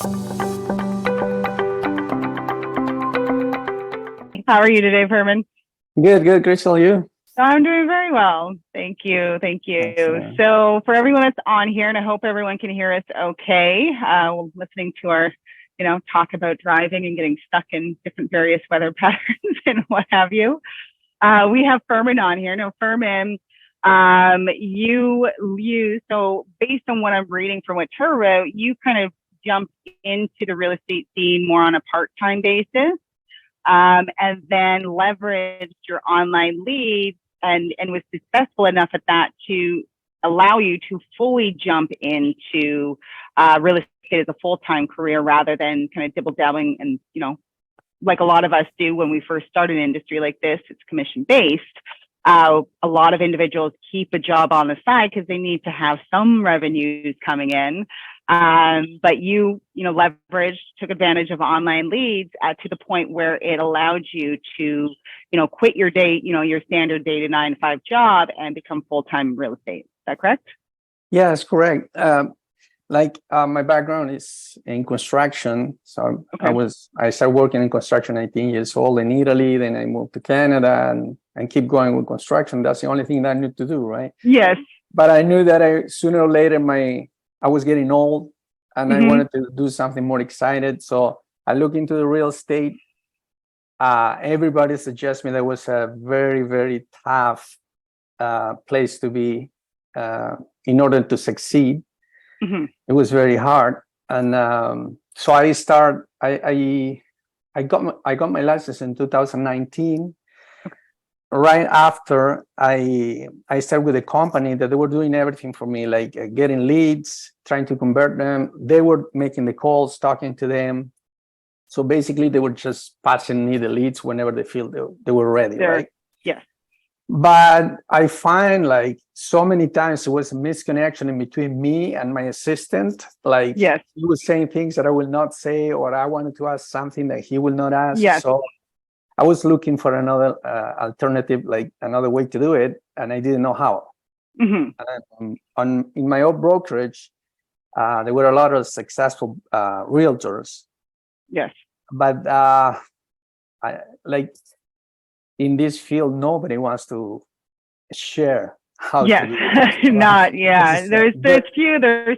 How are you today, Herman? Good, good, Crystal. You? I'm doing very well. Thank you. Thank you. Excellent. So for everyone that's on here, and I hope everyone can hear us okay, listening to our, talk about driving and getting stuck in different various weather patterns and what have you. We have Furman on here. Now, Furman, so based on what I'm reading from what Tara wrote, you kind of jumped into the real estate scene more on a part-time basis. And then leveraged your online leads and was successful enough at that to allow you to fully jump into real estate as a full-time career rather than kind of dibble-dabbling and, like a lot of us do when we first start an industry like this, it's commission-based. A lot of individuals keep a job on the side because they need to have some revenues coming in. But you leveraged, took advantage of online leads to the point where it allowed you to, quit your day, your standard 9 to 5 job and become full-time real estate. Is that correct? Yeah, that's correct. My background is in construction. So Okay. I started working in construction 19 years old in Italy. Then I moved to Canada and keep going with construction. That's the only thing that I knew to do, right? Yes. But I knew that sooner or later I was getting old and I wanted to do something more excited. So I looked into the real estate. Everybody suggests me that was a very, very tough place to be in order to succeed. It was very hard. And so I got my license in 2019. Right after I started with a company that they were doing everything for me, like getting leads, trying to convert them. They were making the calls, talking to them. So basically, they were just passing me the leads whenever they feel they were ready, right? Yes. But I find like so many times there was a misconnection in between me and my assistant. Like Yes. he was saying things that I will not say, or I wanted to ask something that he will not ask. Yes. So I was looking for another alternative, like another way to do it, and I didn't know how. In my old brokerage, there were a lot of successful realtors. Yes. But in this field, nobody wants to share how to do it. Not, yeah. There's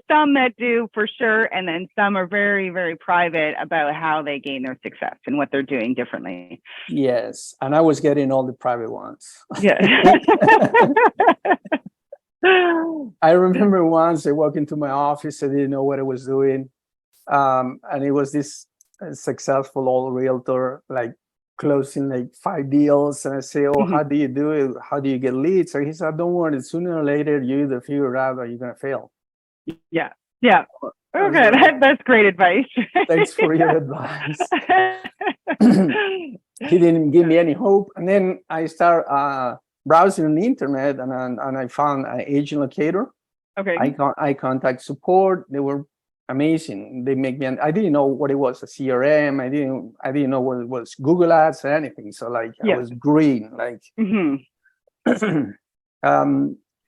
some that do for sure, and then some are very, very private about how they gain their success and what they're doing differently. Yes, and I was getting all the private ones. Yeah. I remember once I walked into my office, I didn't know what I was doing, and it was this successful old realtor, like closing like 5 deals, and I say, "Oh, how do you do it? How do you get leads?" So he said, "Don't worry. Sooner or later, you either figure it out or you're gonna fail." Yeah. Okay, that's great advice. Thanks for your advice. He didn't give me any hope, and then I start browsing on the internet, and I found an agent locator. Okay. I contact support. They were amazing. They make me. I didn't know what it was, a CRM. I didn't know what it was, Google Ads or anything. So I was green.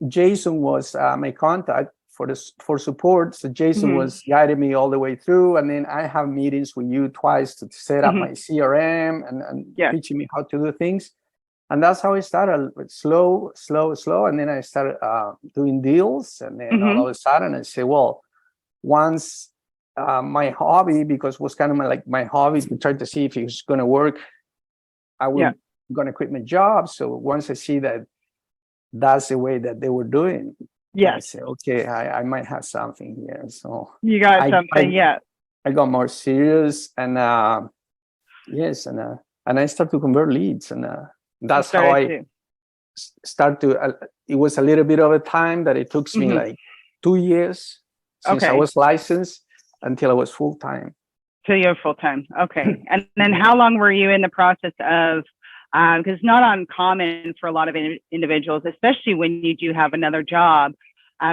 Jason was my contact for support. So Jason was guiding me all the way through, and then I have meetings with you twice to set up my CRM and teaching me how to do things. And that's how I started, slow. And then I started doing deals, and then all of a sudden I say, well, once my hobby, because it was kind of my hobby to try to see if it was going to work, I was going to quit my job. So once I see that that's the way that they were doing, I say, okay, I might have something here. So you got something, I got more serious, and and I start to convert leads, and that's how I start to. It was a little bit of a time that it took me like 2 years since I was licensed until I was full time. Till you're full time, okay. And then how long were you in the process of? Because it's not uncommon for a lot of individuals, especially when you do have another job,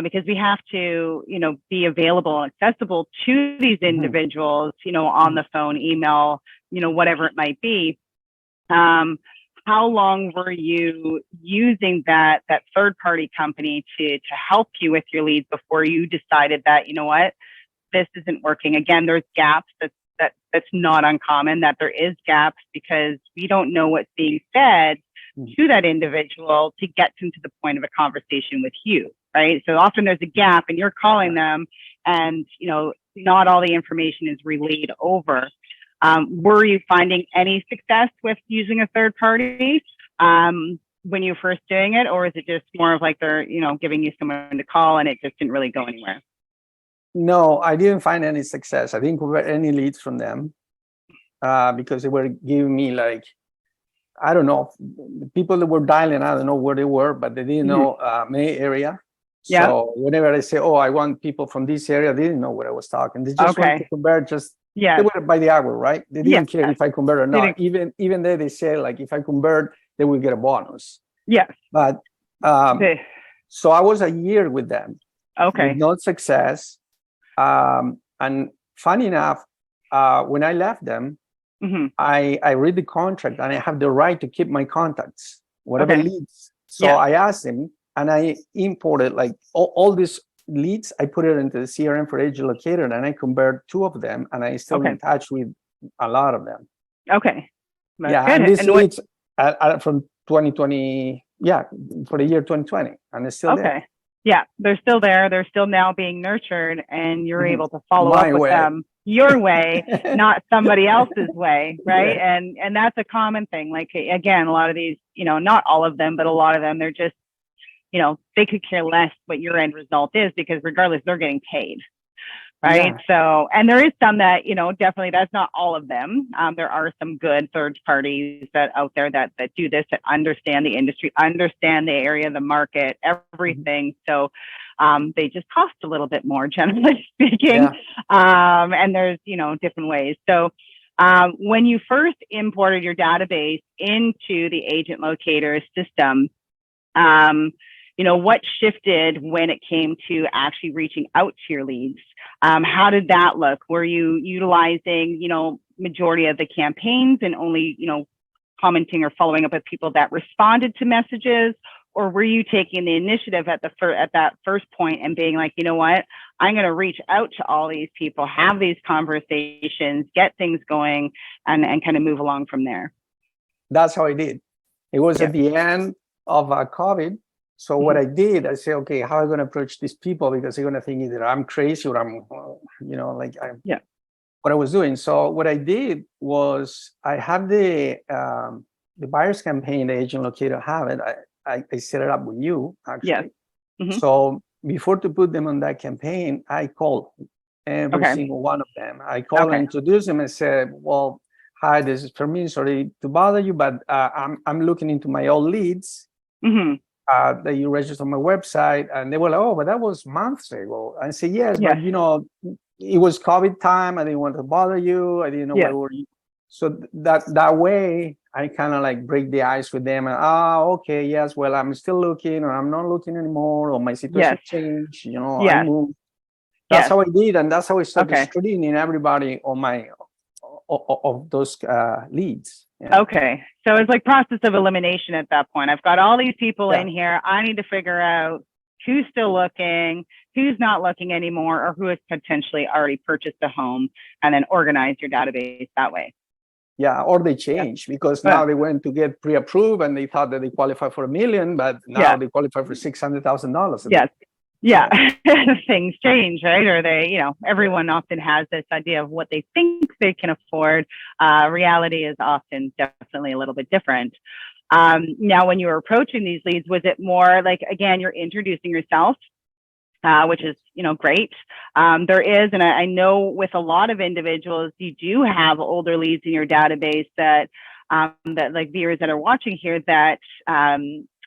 because we have to, be available and accessible to these individuals, on the phone, email, whatever it might be. How long were you using that third party company to help you with your leads before you decided that, you know what, this isn't working. Again, there's gaps. That's not uncommon, that there is gaps because we don't know what's being fed to that individual to get them to the point of a conversation with you, right? So often there's a gap and you're calling them and, not all the information is relayed over. Were you finding any success with using a third party when you were first doing it? Or is it just more of like they're, giving you someone to call and it just didn't really go anywhere? No, I didn't find any success. I didn't convert any leads from them because they were giving me like, I don't know, the people that were dialing, I don't know where they were, but they didn't know my area. Yeah. So whenever I say, oh, I want people from this area, they didn't know what I was talking. They just wanted to convert they were by the hour, right? They didn't care if I convert or not. Even though they say like, if I convert, they will get a bonus. Yes. But so I was a year with them. Okay. With no success. And funny enough, when I left them, I read the contract and I have the right to keep my contacts, whatever leads. So I asked them and I imported like all these leads. I put it into the CRM for Agent Locator and I convert 2 of them and I still in touch with a lot of them. Okay. That's good. And these leads from 2020, for the year 2020, and it's still there. Yeah, they're still there. They're still now being nurtured, and you're able to follow up with them your way, not somebody else's way, right? Yeah. And that's a common thing. Like, again, a lot of these, not all of them, but a lot of them, they're just, they could care less what your end result is because regardless, they're getting paid, right? Yeah. So, and there is some that, definitely that's not all of them. There are some good third parties that out there that do this, that understand the industry, understand the area, the market, everything. So they just cost a little bit more, generally speaking. Yeah. And there's, different ways. So when you first imported your database into the Agent Locator system, what shifted when it came to actually reaching out to your leads? How did that look? Were you utilizing, majority of the campaigns and only, commenting or following up with people that responded to messages? Or were you taking the initiative at that first point and being like, you know what, I'm going to reach out to all these people, have these conversations, get things going, and kind of move along from there? That's how I did. It was at the end of COVID. So what I did, I said, okay, how am I going to approach these people? Because they're going to think either I'm crazy or I'm, what I was doing. So what I did was I have the buyer's campaign, the Agent Locator have it. I set it up with you, actually. Yeah. So before to put them on that campaign, I called every single one of them. I called and introduced them and said, well, hi, this is Fermin. Sorry to bother you, but I'm looking into my old leads. That you registered on my website, and they were like, oh, but that was months ago. I said, yes, but it was COVID time. I didn't want to bother you. I didn't know where were you. So that way I kind of like break the ice with them and okay, yes, well, I'm still looking, or I'm not looking anymore, or my situation changed, I moved. That's how I did, and that's how I started screening everybody on my of those leads. Yeah. Okay. So it's like process of elimination at that point. I've got all these people in here. I need to figure out who's still looking, who's not looking anymore, or who has potentially already purchased a home, and then organize your database that way. Yeah, or they change because now they went to get pre-approved and they thought that they qualify for $1 million, but now they qualify for $600,000. Yes. Yeah, things change, right? Or they, everyone often has this idea of what they think they can afford. Reality is often definitely a little bit different. Now, when you were approaching these leads, was it more like, again, you're introducing yourself, which is, great. There is, and I know with a lot of individuals, you do have older leads in your database that like viewers that are watching here that,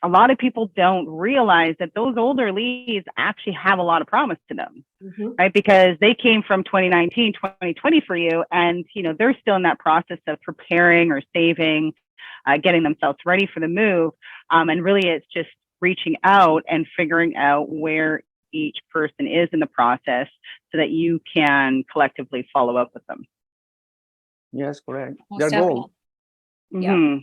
a lot of people don't realize that those older leads actually have a lot of promise to them, right? Because they came from 2019, 2020 for you, and they're still in that process of preparing or saving, getting themselves ready for the move. And really, it's just reaching out and figuring out where each person is in the process so that you can collectively follow up with them. Yes, correct. Their goal. Yeah.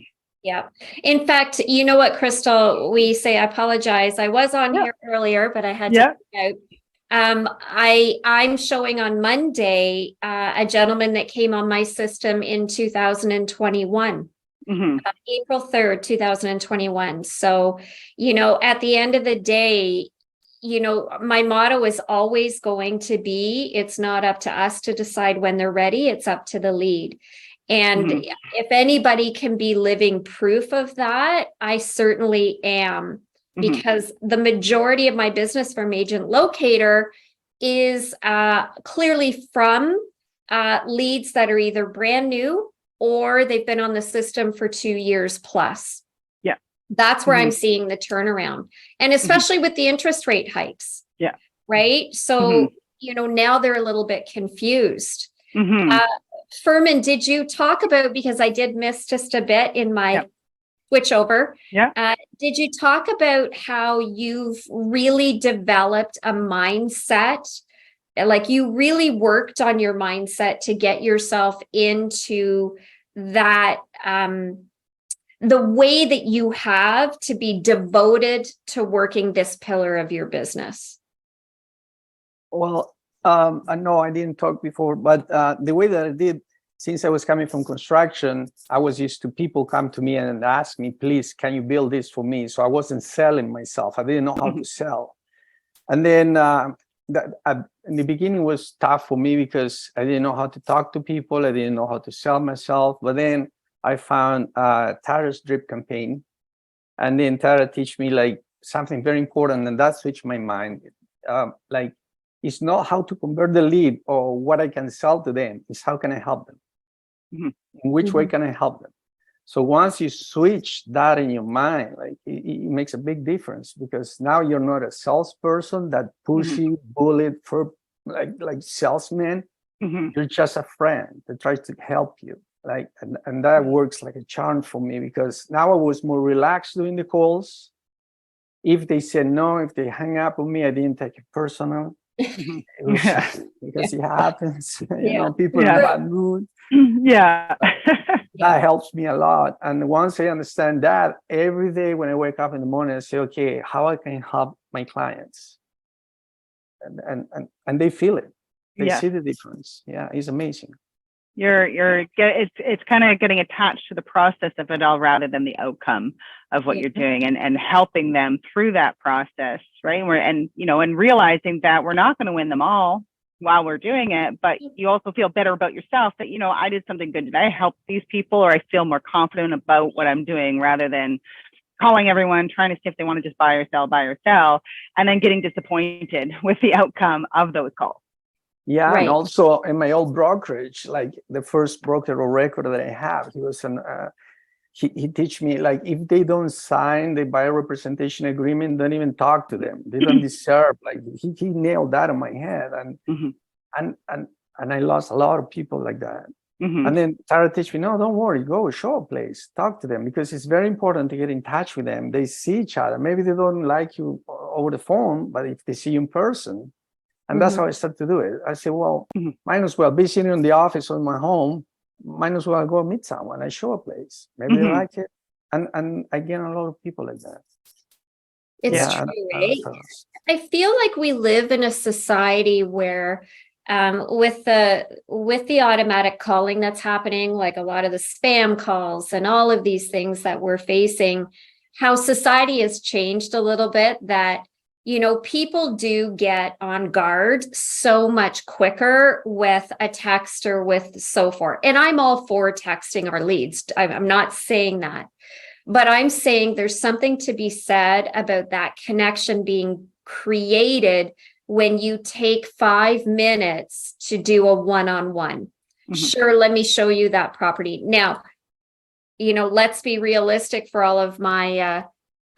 Yeah. In fact, you know what, Crystal, we say, I apologize. I was on here earlier, but I had to get I'm showing on Monday a gentleman that came on my system in 2021. April 3rd, 2021. So, at the end of the day, my motto is always going to be, it's not up to us to decide when they're ready. It's up to the lead. And if anybody can be living proof of that, I certainly am, because the majority of my business from Agent Locator is clearly from leads that are either brand new or they've been on the system for 2 years plus. Yeah. That's where I'm seeing the turnaround. And especially with the interest rate hikes. Yeah. Right. So, now they're a little bit confused. Furman, did you talk about, because I did miss just a bit in my switch over. Did you talk about how you've really developed a mindset? Like you really worked on your mindset to get yourself into that, the way that you have to be devoted to working this pillar of your business? Well, I know I didn't talk before, but the way that I did, since I was coming from construction, I was used to people come to me and ask me, please, can you build this for me? So I wasn't selling myself. I didn't know how to sell. And then in the beginning was tough for me because I didn't know how to talk to people. I didn't know how to sell myself. But then I found Tara's drip campaign. And then Tara teach me like something very important, and that switched my mind. Like, it's not how to convert the lead or what I can sell to them. It's how can I help them? In which way can I help them? So once you switch that in your mind, like it makes a big difference, because now you're not a salesperson that pushy, bullet for like salesman. You're just a friend that tries to help you. Like, and that works like a charm for me, because now I was more relaxed doing the calls. If they said no, if they hang up on me, I didn't take it personal. It was, because it happens, people in a bad mood. That helps me a lot. And once I understand that, every day when I wake up in the morning, I say, okay, how I can help my clients? And they feel it. They see the difference. Yeah, it's amazing. It's kind of getting attached to the process of it all rather than the outcome of what you're doing, and helping them through that process, right? And realizing that we're not going to win them all while we're doing it, but you also feel better about yourself that, I did something good today. I helped these people, or I feel more confident about what I'm doing, rather than calling everyone, trying to see if they want to just buy or sell, and then getting disappointed with the outcome of those calls. Yeah, and also in my old brokerage, like the first broker or record that I have, he was he teach me, like, if they don't sign the buyer representation agreement, don't even talk to them. They don't deserve. Like he nailed that in my head, and I lost a lot of people like that. And then Tara teach me, no, don't worry, go show a place, talk to them, because it's very important to get in touch with them. They see each other. Maybe they don't like you over the phone, but if they see you in person. And that's how I started to do it. I said, well, might as well be sitting in the office or in my home. Might as well go meet someone. I show a place. Maybe they like it. And I get a lot of people like that. It's true, right? I feel like we live in a society where with the automatic calling that's happening, like a lot of the spam calls and all of these things that we're facing, how society has changed a little bit, that people do get on guard so much quicker with a text or with so forth. And I'm all for texting our leads. I'm not saying that, but I'm saying there's something to be said about that connection being created when you take 5 minutes to do a one-on-one. Sure, let me show you that property. Now, let's be realistic for all of my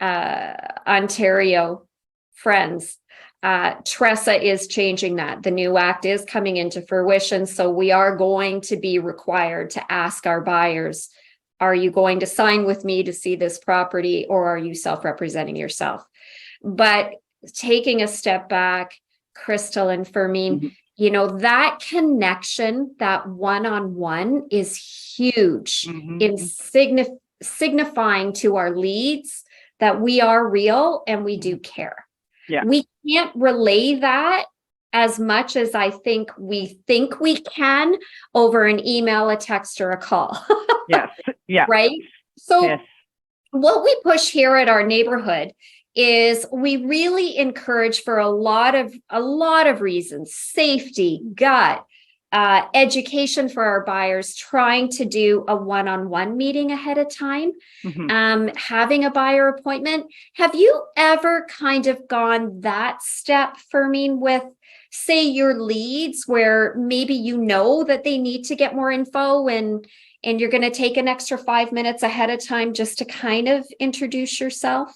Ontario friends. Tressa is changing that. The new act is coming into fruition. So we are going to be required to ask our buyers, are you going to sign with me to see this property, or are you self-representing yourself? But taking a step back, Crystal and Fermin, that connection, that one-on-one is huge in signifying to our leads that we are real and we do care. We can't relay that as much as I think we can over an email, a text, or a call. Yes. Yeah. Right. So Yes. what we push here at our neighborhood is we really encourage for a lot of reasons: safety, gut, education for our buyers, trying to do a one-on-one meeting ahead of time, having a buyer appointment. Have you ever kind of gone that step, Fermine, with, say, your leads, where maybe you know that they need to get more info and you're going to take an extra 5 minutes ahead of time just to kind of introduce yourself?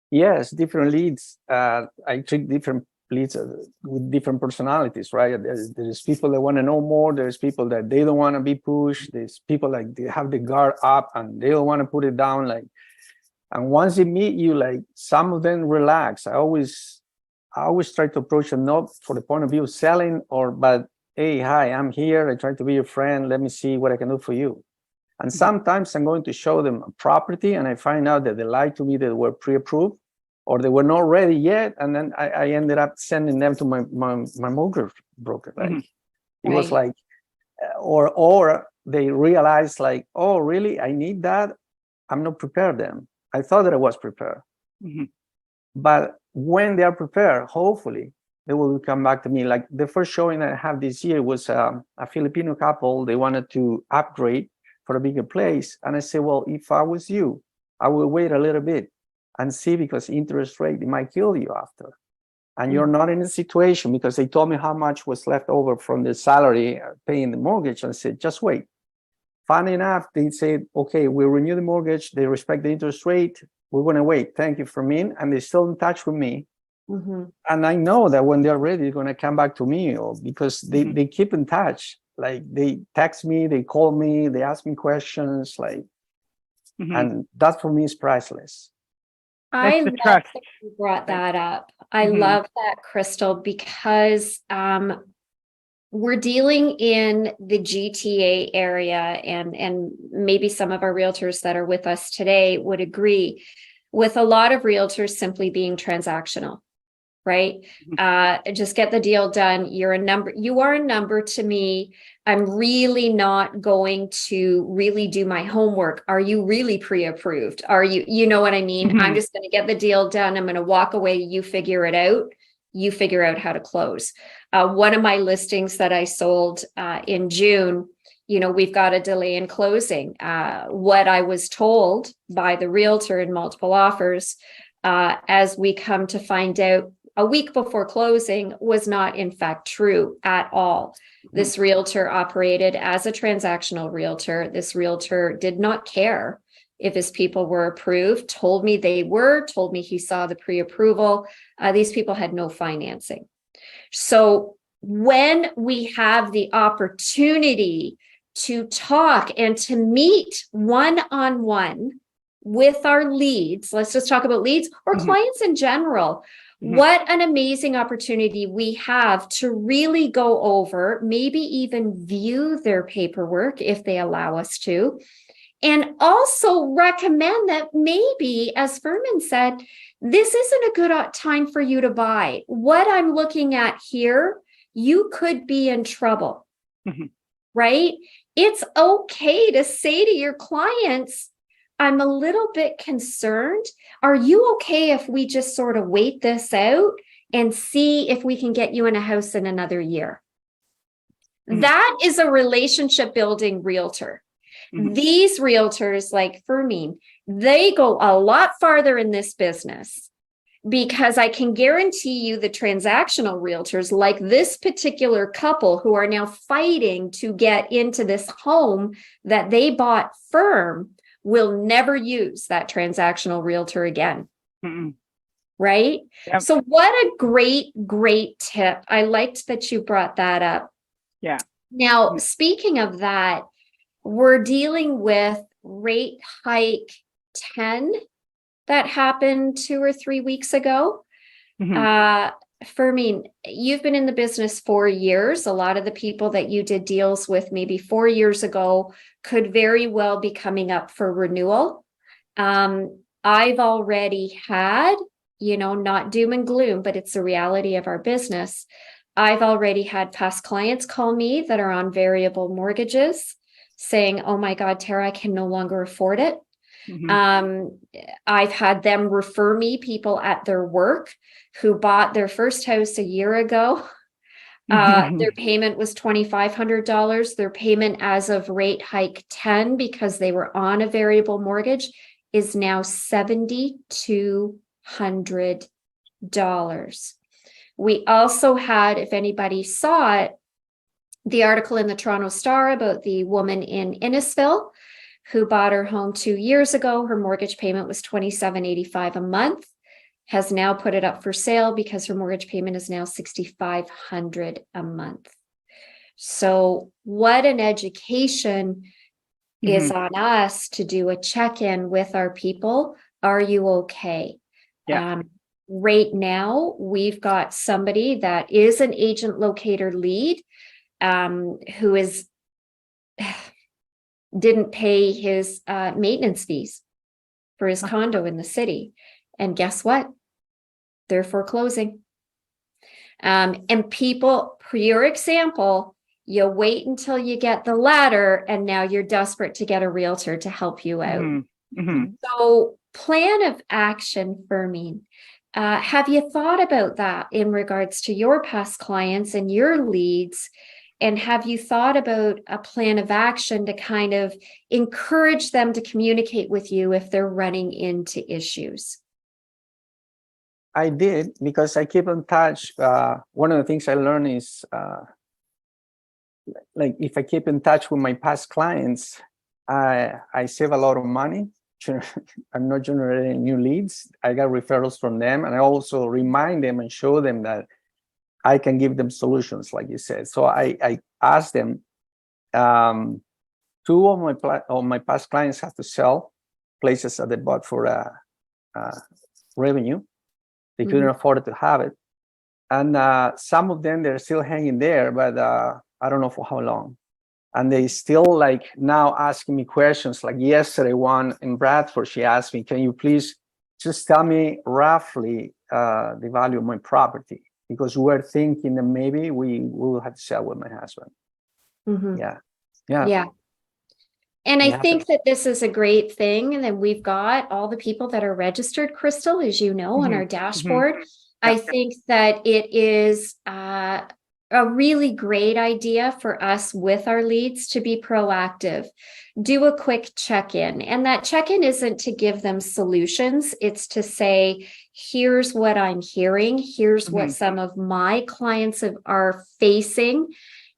Yes, different leads. I treat different leads with different personalities, right? There's people that want to know more. There's people that they don't want to be pushed. There's people like they have the guard up and they don't want to put it down. Like, and once they meet you, like some of them relax. I always try to approach them not for the point of view of selling, but hey, hi, I'm here. I try to be your friend. Let me see what I can do for you. And sometimes I'm going to show them a property and I find out that they lied to me, that were pre-approved or they were not ready yet. And then I ended up sending them to my mortgage broker. Like it was like, or they realized like, oh, really? I need that. I'm not prepared then. I thought that I was prepared. But when they are prepared, hopefully they will come back to me. Like the first showing I have this year was a Filipino couple. They wanted to upgrade for a bigger place. And I said, well, if I was you, I will wait a little bit and see, because interest rate, it might kill you after. And you're not in a situation, because they told me how much was left over from the salary paying the mortgage. And I said, just wait. Funny enough, they said, okay, we'll renew the mortgage. They respect the interest rate. We're going to wait. Thank you for me. And they're still in touch with me. And I know that when they're ready, they're going to come back to me, or because they keep in touch. Like they text me, they call me, they ask me questions, like, and that for me is priceless. I love that you brought that up. I love that, Crystal, because we're dealing in the GTA area, and maybe some of our realtors that are with us today would agree with a lot of realtors simply being transactional, right? Just get the deal done. You are a number to me. I'm really not going to really do my homework. Are you really pre-approved? Are you know what I mean? I'm just going to get the deal done. I'm going to walk away. You figure it out. You figure out how to close. One of my listings that I sold in June, we've got a delay in closing. What I was told by the realtor in multiple offers, as we come to find out a week before closing, was not in fact true at all. This realtor operated as a transactional realtor. This realtor did not care if his people were approved, told me they were, told me he saw the pre-approval. These people had no financing. So when we have the opportunity to talk and to meet one-on-one with our leads, let's just talk about leads or clients in general, what an amazing opportunity we have to really go over, maybe even view their paperwork if they allow us to, and also recommend that maybe, as Fermine said, this isn't a good time for you to buy. What I'm looking at here, you could be in trouble, right? It's okay to say to your clients, I'm a little bit concerned. Are you okay if we just sort of wait this out and see if we can get you in a house in another year? That is a relationship building realtor. These realtors like Fermine, they go a lot farther in this business, because I can guarantee you the transactional realtors like this particular couple who are now fighting to get into this home that they bought firm will never use that transactional realtor again. Right? Yep. So what a great tip. I liked that you brought that up. Yeah. Now, speaking of that, we're dealing with rate hike 10 that happened 2 or 3 weeks ago. Fermine, you've been in the business 4 years. A lot of the people that you did deals with maybe 4 years ago could very well be coming up for renewal. I've already had not doom and gloom, but it's a reality of our business. I've already had past clients call me that are on variable mortgages saying, oh my God, Tara, I can no longer afford it. I've had them refer me people at their work who bought their first house a year ago. Their payment was $2,500. Their payment as of rate hike 10, because they were on a variable mortgage, is now $7,200. We also had, if anybody saw it, the article in the Toronto Star about the woman in Innisfil who bought her home 2 years ago. Her mortgage payment was $27.85 a month, has now put it up for sale because her mortgage payment is now $6,500 a month. So what an education is on us to do a check-in with our people. Are you okay? Yeah. Right now, we've got somebody that is an agent locator lead who didn't pay his maintenance fees for his condo in the city. And guess what? They're foreclosing. And people, for your example, you wait until you get the ladder and now you're desperate to get a realtor to help you out. So plan of action, Fermine. Have you thought about that in regards to your past clients and your leads? And have you thought about a plan of action to kind of encourage them to communicate with you if they're running into issues? I did, because I keep in touch. One of the things I learned is, like, if I keep in touch with my past clients, I save a lot of money. I'm not generating new leads. I got referrals from them, and I also remind them and show them that I can give them solutions, like you said. So I asked them. Two of my past clients have to sell places that they bought for revenue. They couldn't afford to have it, and some of them, they're still hanging there, but I don't know for how long. And they still, like, now asking me questions. Like yesterday, one in Bradford, she asked me, "Can you please just tell me roughly the value of my property? Because we're thinking that maybe we will have to sell with my husband." Yeah. And I think that this is a great thing. And then we've got all the people that are registered, Crystal, as you know, on our dashboard. I think that it is a really great idea for us with our leads to be proactive. Do a quick check-in. And that check-in isn't to give them solutions. It's to say, here's what I'm hearing. Here's what some of my clients are facing.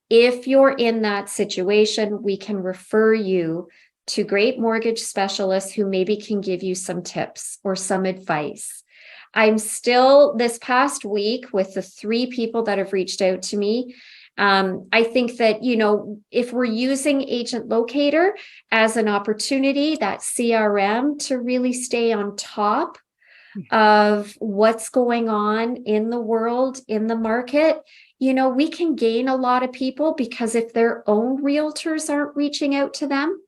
If you're in that situation, we can refer you to great mortgage specialists who maybe can give you some tips or some advice. I'm still, this past week, with the 3 people that have reached out to me, I think that, if we're using Agent Locator as an opportunity, that CRM, to really stay on top of what's going on in the world, in the market, we can gain a lot of people, because if their own realtors aren't reaching out to them,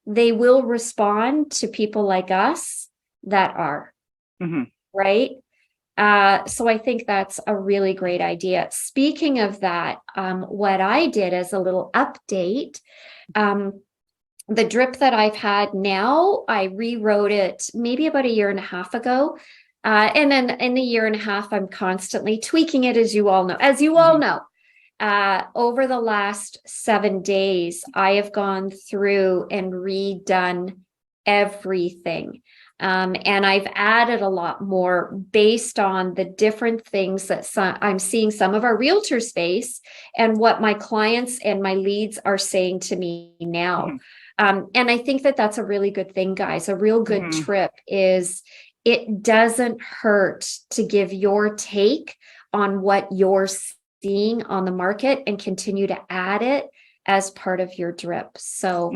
they will respond to people like us that are, right? So I think that's a really great idea. Speaking of that, what I did as a little update, the drip that I've had now, I rewrote it maybe about a year and a half ago. And then in the year and a half, I'm constantly tweaking it, as you all know. Over the last 7 days, I have gone through and redone everything. And I've added a lot more based on the different things that I'm seeing some of our realtors face and what my clients and my leads are saying to me now. And I think that that's a really good thing, guys. A real good trip is, it doesn't hurt to give your take on what you're seeing on the market and continue to add it as part of your drip. So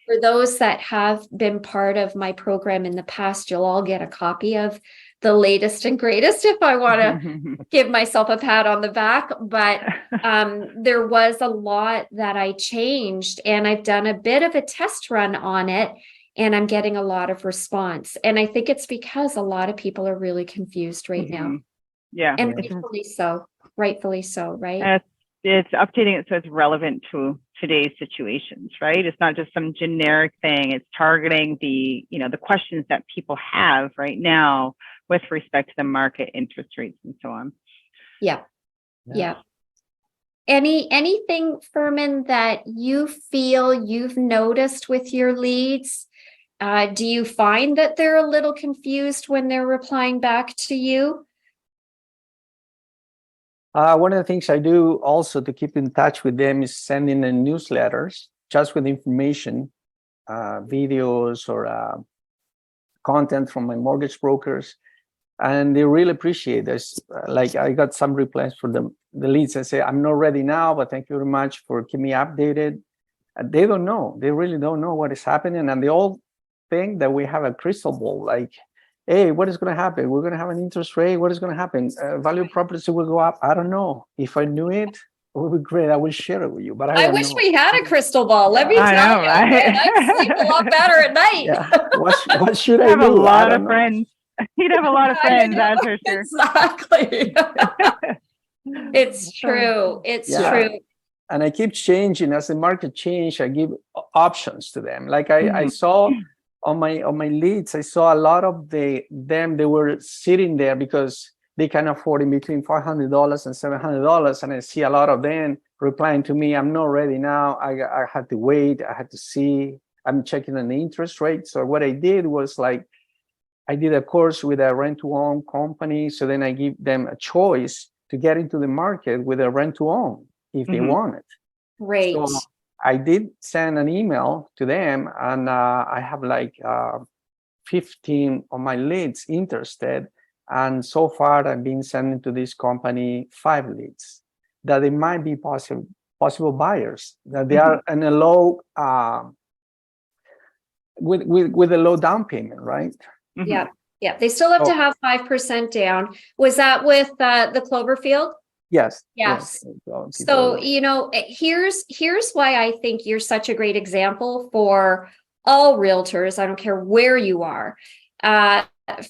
for those that have been part of my program in the past, you'll all get a copy of the latest and greatest, if I want to give myself a pat on the back. But there was a lot that I changed, and I've done a bit of a test run on it. and I'm getting a lot of response. And I think it's because a lot of people are really confused right now. Yeah. And rightfully so, right? And it's updating it so it's relevant to today's situations, right? It's not just some generic thing. It's targeting the, the questions that people have right now with respect to the market, interest rates, and so on. Yeah. Anything, Furman, that you feel you've noticed with your leads? Do you find that they're a little confused when they're replying back to you? One of the things I do also to keep in touch with them is sending them newsletters just with information, videos or content from my mortgage brokers. And they really appreciate this. Like I got some replies for the leads. I say, I'm not ready now, but thank you very much for keeping me updated. And they don't know. They really don't know what is happening. And they all think that we have a crystal ball. Like, hey, what is going to happen? We're going to have an interest rate. What is going to happen? Value properties will go up. I don't know. If I knew it, it would be great. I will share it with you. But I wish we had a crystal ball. Let me tell you, right? I sleep a lot better at night. Yeah. What should I do? Have a lot of friends. You'd have a lot of friends, that's for sure. Exactly. It's true. It's true. And I keep changing as the market change. I give options to them. Like I saw on my leads, I saw a lot of them. They were sitting there because they can afford in between $500 and $700, and I see a lot of them replying to me, "I'm not ready now. I had to wait. I had to see. I'm checking on the interest rate." So what I did was like, I did a course with a rent-to-own company. So then I give them a choice to get into the market with a rent-to-own if they want it. Great. So I did send an email to them, and I have like 15 of my leads interested. And so far, I've been sending to this company 5 leads that they might be possible buyers, that they are in a low, with a low down payment, right? Yeah. They still have to have 5% down. Was that with the Cloverfield? Yes. So, here's why I think you're such a great example for all realtors. I don't care where you are.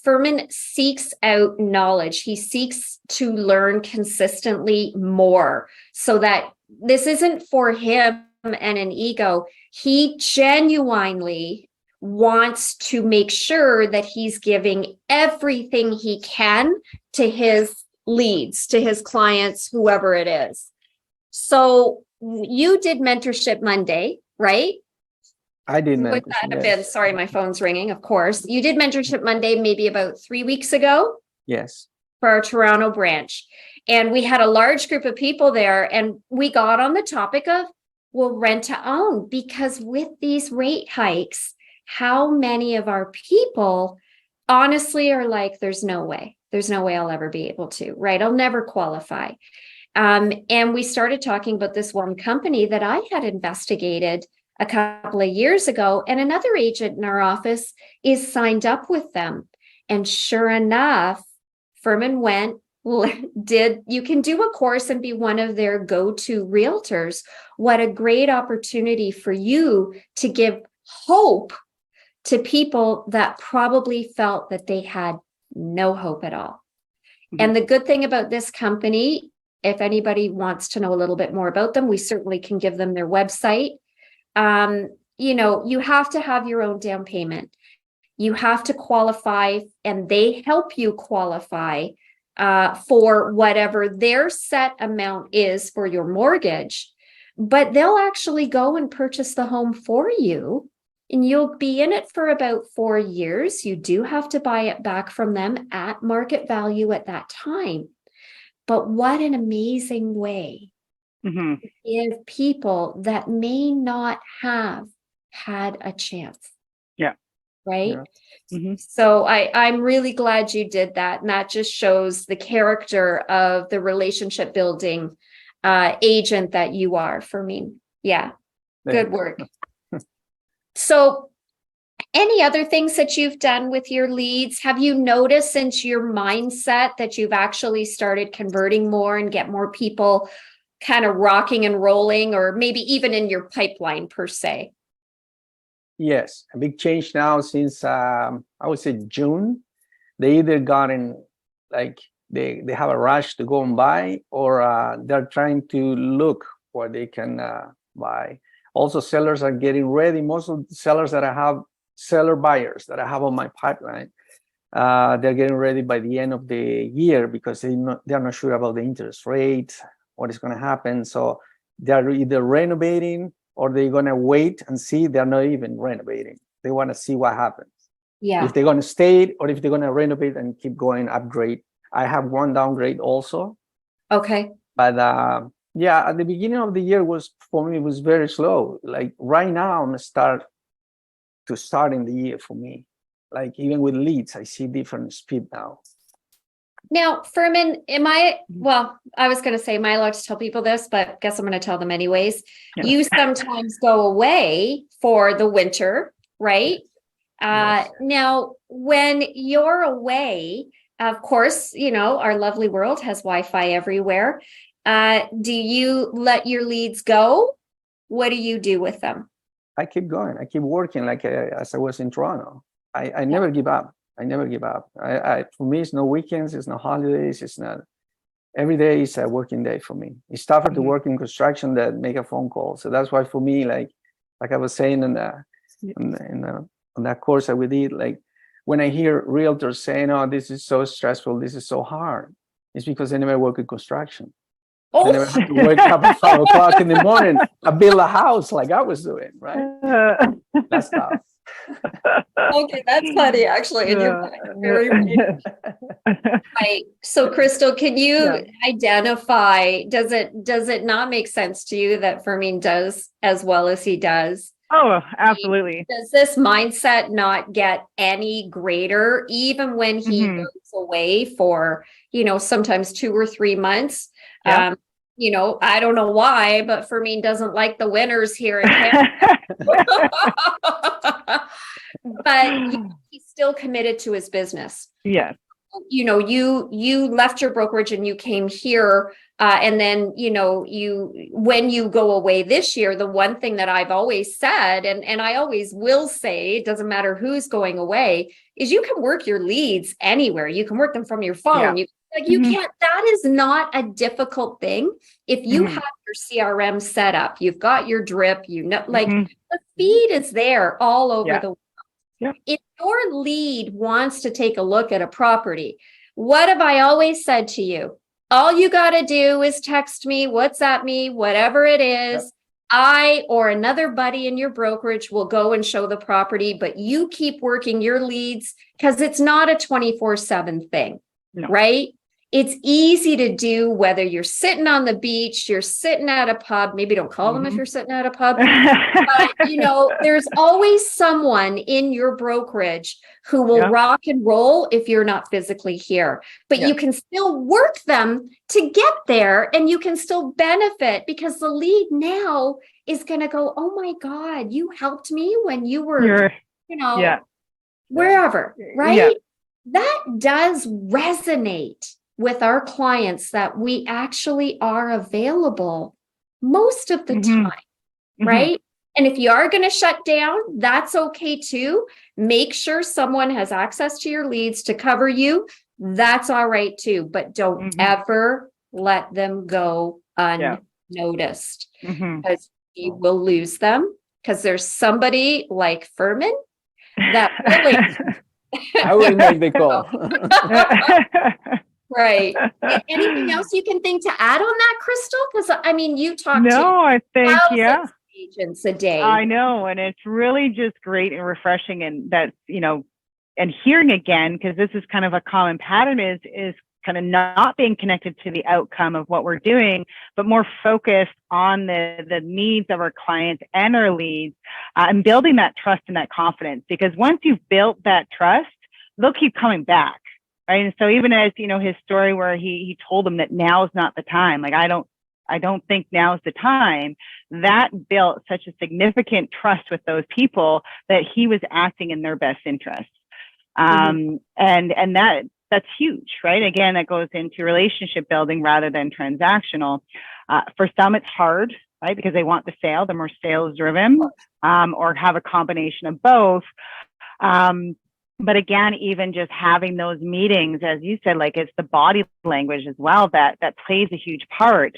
Furman seeks out knowledge. He seeks to learn consistently more so that this isn't for him and an ego. He genuinely wants to make sure that he's giving everything he can to his leads, to his clients, whoever it is. So you did Mentorship Monday, right? I did Would that have been, sorry, my phone's ringing, of course. You did Mentorship Monday maybe about 3 weeks ago? Yes. For our Toronto branch. And we had a large group of people there, and we got on the topic of, well, rent to own, because with these rate hikes, how many of our people honestly are like, there's no way I'll ever be able to, right? I'll never qualify. And we started talking about this one company that I had investigated a couple of years ago, and another agent in our office is signed up with them. And sure enough, Furman went, you can do a course and be one of their go-to realtors. What a great opportunity for you to give hope to people that probably felt that they had no hope at all. And the good thing about this company, if anybody wants to know a little bit more about them, we certainly can give them their website. You have to have your own down payment. You have to qualify, and they help you qualify for whatever their set amount is for your mortgage, but they'll actually go and purchase the home for you. And you'll be in it for about 4 years. You do have to buy it back from them at market value at that time. But what an amazing way to give people that may not have had a chance. Yeah. Right? Yeah. So I'm really glad you did that. And that just shows the character of the relationship building agent that you are for me. Yeah. Good work. So any other things that you've done with your leads? Have you noticed since your mindset that you've actually started converting more and get more people kind of rocking and rolling, or maybe even in your pipeline per se? Yes, a big change now since I would say June. They either gotten like they have a rush to go and buy, or they're trying to look what they can buy. Also, sellers are getting ready. Most of the sellers that I have, seller buyers that I have on my pipeline, they're getting ready by the end of the year because they're not sure about the interest rate, what is going to happen. So they're either renovating or they're going to wait and see. They're not even renovating. They want to see what happens. Yeah. If they're going to stay or if they're going to renovate and keep going, upgrade. I have one downgrade also. Okay. But yeah, at the beginning of the year for me, it was very slow. Like right now, I'm starting the year for me. Like even with leads, I see different speed now. Now, Furman, well, I was going to say, am I allowed to tell people this, but I guess I'm going to tell them anyways. Yeah. You sometimes go away for the winter, right? Yes. Now, when you're away, of course, our lovely world has Wi-Fi everywhere. Do you let your leads go? What do you do with them? I keep going. I keep working like as I was in Toronto. I never give up. I never give up. For me, it's no weekends, it's no holidays, it's not. Every day is a working day for me. It's tougher to work in construction than make a phone call. So that's why for me, like I was saying on that course that we did, like when I hear realtors saying, "Oh, this is so stressful, this is so hard," it's because they never work in construction. They never have to wake up at 5 o'clock in the morning and build a house like I was doing, right? That's tough. Okay, that's funny, actually. And you're very right. So, Crystal, can you identify? Does it not make sense to you that Fermin does as well as he does? Oh, absolutely. Does this mindset not get any greater, even when he goes away for sometimes 2 or 3 months? Yeah. I don't know why, but Fermin doesn't like the winters here in Canada. But he's still committed to his business. Yes. You left your brokerage and you came here, and then when you go away this year, the one thing that I've always said, and I always will say, it doesn't matter who's going away, is you can work your leads anywhere. You can work them from your phone. Yeah. You can't, that is not a difficult thing. If you have your CRM set up, you've got your drip, the feed is there all over the world. Yeah. If your lead wants to take a look at a property, what have I always said to you? All you got to do is text me, WhatsApp me, whatever it is. Yep. I or another buddy in your brokerage will go and show the property, but you keep working your leads because it's not a 24/7 thing, right? It's easy to do whether you're sitting on the beach, you're sitting at a pub, maybe don't call them if you're sitting at a pub, but there's always someone in your brokerage who will rock and roll if you're not physically here, but you can still work them to get there and you can still benefit because the lead now is going to go, oh my God, you helped me when you were, wherever, right? Yeah. That does resonate with our clients that we actually are available most of the time, right? And if you are going to shut down, that's okay too. Make sure someone has access to your leads to cover you. That's all right too. But don't ever let them go unnoticed because you will lose them because there's somebody like Furman that really... I will make the call. Right. Anything else you can think to add on that, Crystal? Because you talk to I think agents a day. I know, and it's really just great and refreshing, and that's and hearing again, because this is kind of a common pattern, is kind of not being connected to the outcome of what we're doing, but more focused on the needs of our clients and our leads, and building that trust and that confidence. Because once you've built that trust, they'll keep coming back. Right. And so even as, his story where he told them that now is not the time, like, I don't think now is the time, that built such a significant trust with those people that he was acting in their best interest. And that's huge, right? Again, that goes into relationship building rather than transactional. For some, it's hard, right? Because they want the sale, they're more sales driven, or have a combination of both. But again, even just having those meetings, as you said, like it's the body language as well that plays a huge part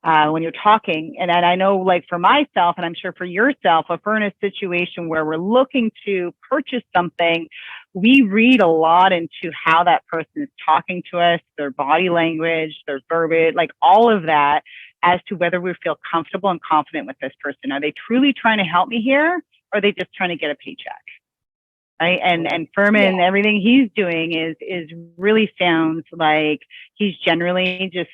when you're talking. And I know, like for myself, and I'm sure for yourself, if we're in a situation where we're looking to purchase something, we read a lot into how that person is talking to us, their body language, their verbiage, like all of that, as to whether we feel comfortable and confident with this person. Are they truly trying to help me here, or are they just trying to get a paycheck? Right. And Furman, everything he's doing is really sounds like he's generally just,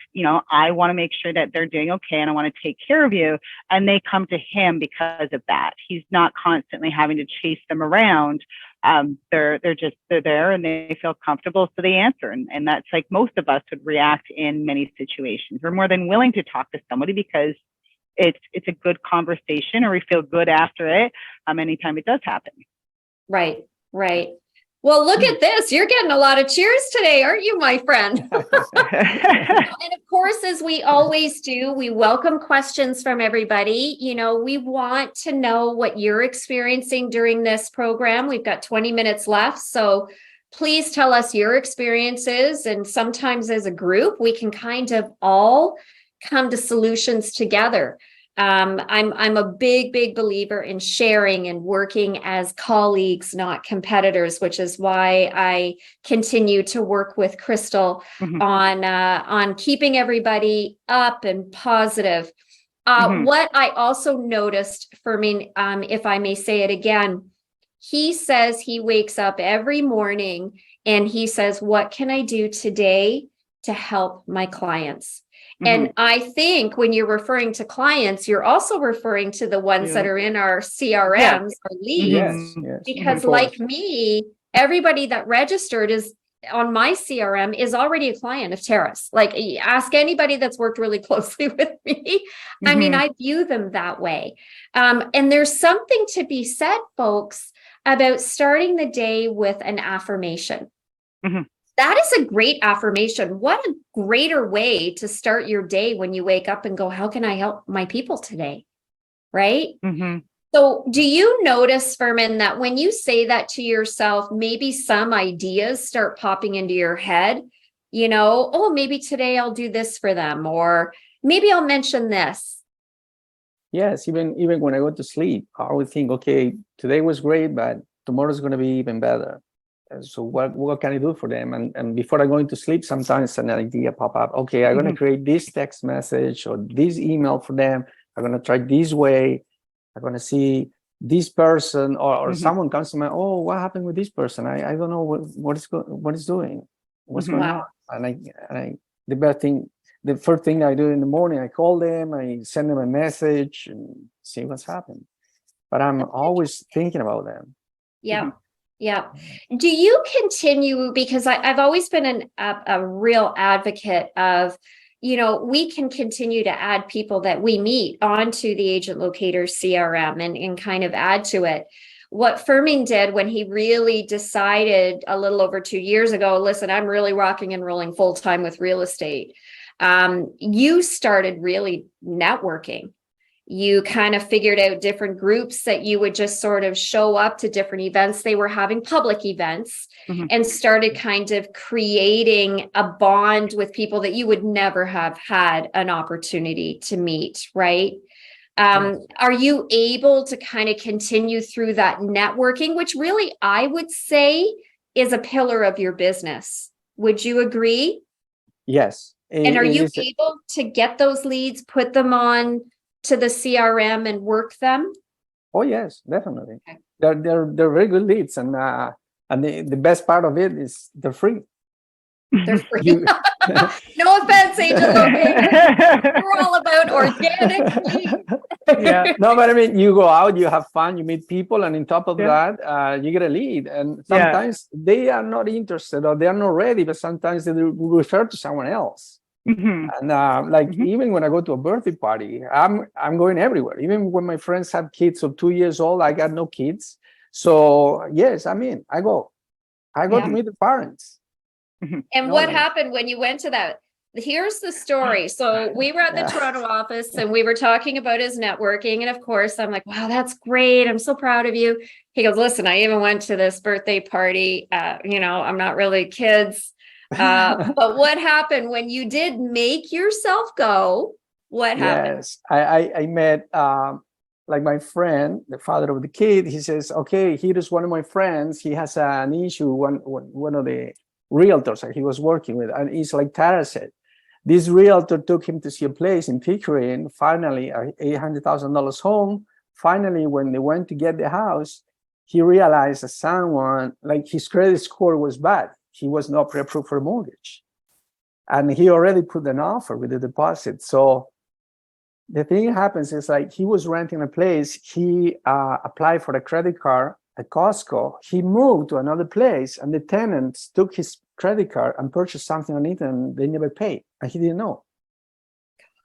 I want to make sure that they're doing okay and I want to take care of you. And they come to him because of that. He's not constantly having to chase them around. They're there and they feel comfortable. So they answer. And that's like most of us would react in many situations. We're more than willing to talk to somebody because it's a good conversation, or we feel good after it. Anytime it does happen. Right. Right. Well, look at this. You're getting a lot of cheers today, aren't you, my friend? And of course, as we always do, we welcome questions from everybody. We want to know what you're experiencing during this program. We've got 20 minutes left. So please tell us your experiences. And sometimes as a group, we can kind of all come to solutions together. I'm a big believer in sharing and working as colleagues, not competitors, which is why I continue to work with Crystal on keeping everybody up and positive. What I also noticed for me, if I may say it again, he says he wakes up every morning and he says, what can I do today to help my clients? And I think when you're referring to clients, you're also referring to the ones that are in our CRMs or leads, because like me, everybody that registered is on my CRM is already a client of Terrace. Like ask anybody that's worked really closely with me. I mean, I view them that way. And there's something to be said, folks, about starting the day with an affirmation. That is a great affirmation. What a greater way to start your day when you wake up and go, how can I help my people today? Right? So do you notice, Furman, that when you say that to yourself, maybe some ideas start popping into your head, oh, maybe today I'll do this for them, or maybe I'll mention this. Yes, even when I go to sleep, I would think, okay, today was great, but tomorrow's going to be even better. So what can I do for them? And before I go into sleep, sometimes an idea pop up. Okay, I'm going to create this text message or this email for them. I'm going to try this way. I'm going to see this person or someone comes to me. Oh, what happened with this person? I don't know what is doing. What's going on? And the first thing I do in the morning, I call them, I send them a message and see what's happened. But I'm always thinking about them. Yeah. Yeah. Do you continue, because I've always been a real advocate of, we can continue to add people that we meet onto the Agent Locator CRM and kind of add to it. What Furman did when he really decided a little over 2 years ago, listen, I'm really rocking and rolling full time with real estate. You started really networking. You kind of figured out different groups that you would just sort of show up to different events. They were having public events and started kind of creating a bond with people that you would never have had an opportunity to meet, right? Are you able to kind of continue through that networking, which really I would say is a pillar of your business? Would you agree? Yes. And are you able to get those leads, put them on to the CRM and work them? Oh yes, definitely. Okay. They're very good leads, and the best part of it is they're free. They're free. No offense, Agent Locator. We're all about organic leads. No, but I mean, you go out, you have fun, you meet people, and on top of that, you get a lead. And sometimes they are not interested or they are not ready, but sometimes they refer to someone else. And even when I go to a birthday party, I'm going everywhere. Even when my friends have kids of 2 years old, I got no kids. So yes, I mean, I go to meet the parents. And what happened when you went to that? here's the story. So we were at the Toronto office and we were talking about his networking. And of course, I'm like, wow, that's great. I'm so proud of you. He goes, listen, I even went to this birthday party. I'm not really kids. But what happened when you did make yourself go? What happened? Yes, I met like my friend, the father of the kid. He says, okay, here is one of my friends. He has an issue, one of the realtors that he was working with. And it's like Tara said, this realtor took him to see a place in Pickering, finally, $800,000 home. Finally, when they went to get the house, he realized that someone, like his credit score was bad. He was not pre-approved for a mortgage. And he already put an offer with the deposit. So the thing happens is like he was renting a place. He applied for a credit card at Costco. He moved to another place and the tenants took his credit card and purchased something on it and they never paid. And he didn't know.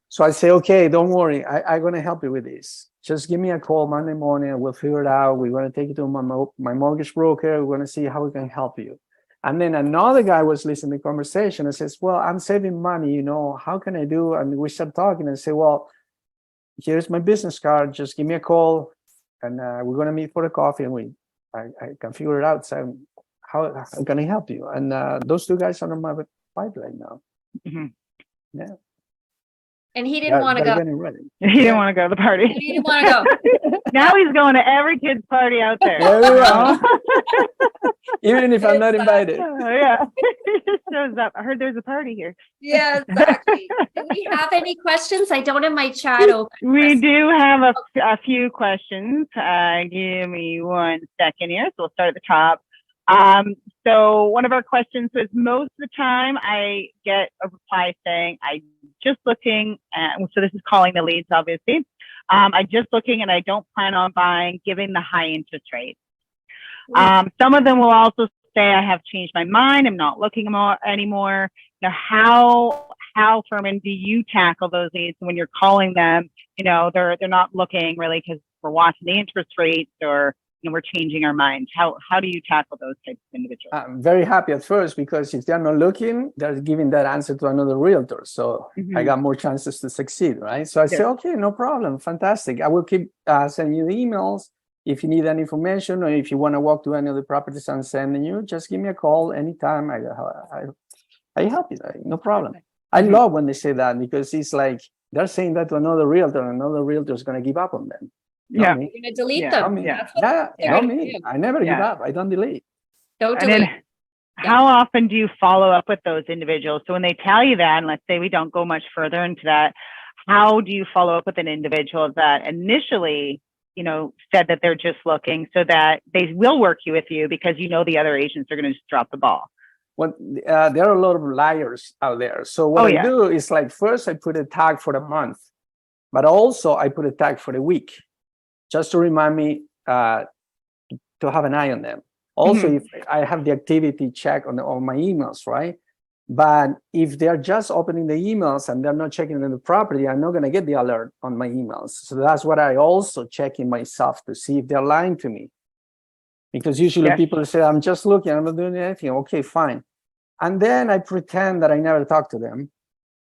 So I say, okay, don't worry. I'm going to help you with this. Just give me a call Monday morning and we'll figure it out. We're going to take it to my mortgage broker. We're going to see how we can help you. And then another guy was listening to the conversation and says, well, I'm saving money, how can I do? And we start talking and say, well, here's my business card. Just give me a call and we're going to meet for a coffee and I can figure it out. So how can I help you? And those two guys are on my pipeline now. Mm-hmm. Yeah. And he didn't want to go. He didn't want to go to the party. He didn't want to go. Now he's going to every kid's party out there. Even if I'm not invited. Yeah. He just shows up. I heard there's a party here. Yeah, exactly. Do we have any questions? I don't have my chat open. We do have a few questions. Give me 1 second here. So we'll start at the top. So one of our questions was, most of the time I get a reply saying, I'm just looking, so this is calling the leads, obviously. I'm just looking and I don't plan on buying, given the high interest rates. Some of them will also say, I have changed my mind. I'm not looking anymore. Now, how, Furman, do you tackle those leads when you're calling them? They're not looking really because we're watching the interest rates or we're changing our minds. How do you tackle those types of individuals? I'm very happy at first because if they're not looking, they're giving that answer to another realtor. So I got more chances to succeed, right? So I say, okay, no problem. Fantastic. I will keep sending you the emails. If you need any information or if you want to walk to any of the properties I'm sending you, just give me a call anytime. I help you. No problem. I love when they say that because it's like they're saying that to another realtor and another realtor is going to give up on them. You're going to delete them. Not me. I never give up. I don't delete. Don't delete. How often do you follow up with those individuals? So when they tell you that, and let's say we don't go much further into that, how do you follow up with an individual that initially, said that they're just looking, so that they will work with you because the other agents are going to just drop the ball? Well, there are a lot of liars out there. So what I do is like, first I put a tag for a month, but also I put a tag for a week, just to remind me to have an eye on them. Also, if I have the activity check on my emails, right? But if they're just opening the emails and they're not checking in the property, I'm not going to get the alert on my emails. So that's what I also check in myself to see if they're lying to me. Because usually people say, I'm just looking, I'm not doing anything. Okay, fine. And then I pretend that I never talked to them.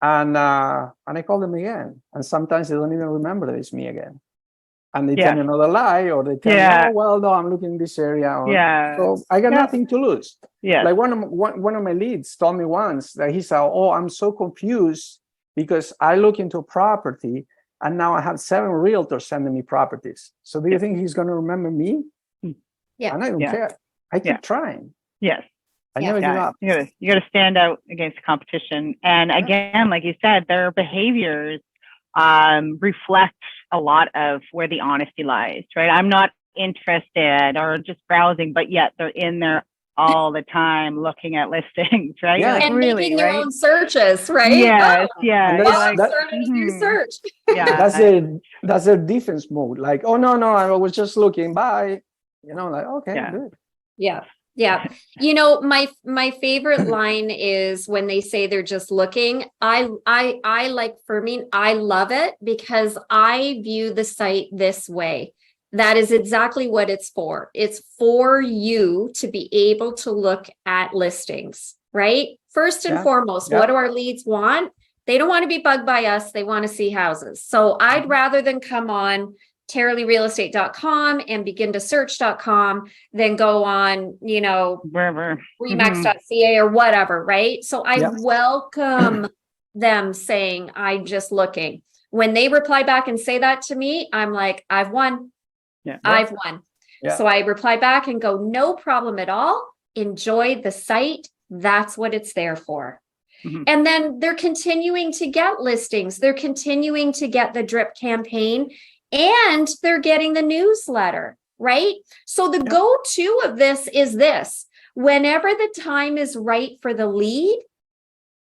And I call them again. And sometimes they don't even remember that it's me again. And they tell me another lie, or they tell me, oh, well, no, I'm looking in this area. So I got nothing to lose. Like one of my leads told me once that he said, oh, I'm so confused because I look into a property and now I have 7 realtors sending me properties. So do you think he's going to remember me? Yeah. And I don't care. I keep trying. Yes. I never give up. You got to stand out against the competition. And again, like you said, their behaviors reflect a lot of where the honesty lies, right? I'm not interested or just browsing, but yet they're in there all the time looking at listings, right? Yeah. And making their own searches, right? Yes, search. That's their defense mode. Like, oh, no, I was just looking. Bye. Like, okay, good. Yeah. My favorite line is when they say they're just looking. I like, for me, I love it because I view the site this way. That is exactly what it's for. It's for you to be able to look at listings, right? First and foremost, what do our leads want? They don't want to be bugged by us. They want to see houses. So I'd rather than come on TerraLeeRealEstate.com and begin to search.com than go on, wherever, remax.ca or whatever, right? So I welcome them saying, I'm just looking. When they reply back and say that to me, I'm like, I've won. I've won. So I reply back and go, no problem at all. Enjoy the site. That's what it's there for. And then they're continuing to get listings. They're continuing to get the drip campaign, and they're getting the newsletter, right? So the go-to of this is this. Whenever the time is right for the lead,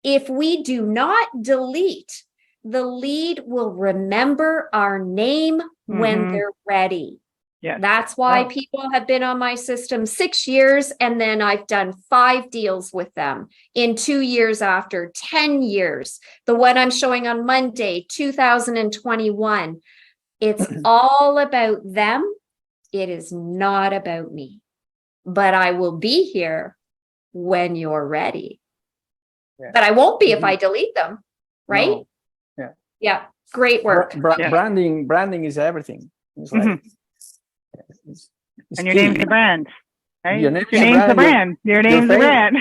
if we do not delete, the lead will remember our name when they're ready. That's why people have been on my system 6 years, and then I've done 5 deals with them in 2 years after, 10 years. The one I'm showing on Monday, 2021. It's all about them. It is not about me. But I will be here when you're ready. But I won't be if I delete them, right? No. Yeah. Great work. Branding is everything. It's like, it's and your key. name's the brand, right? Your name's the brand. Your name's the brand.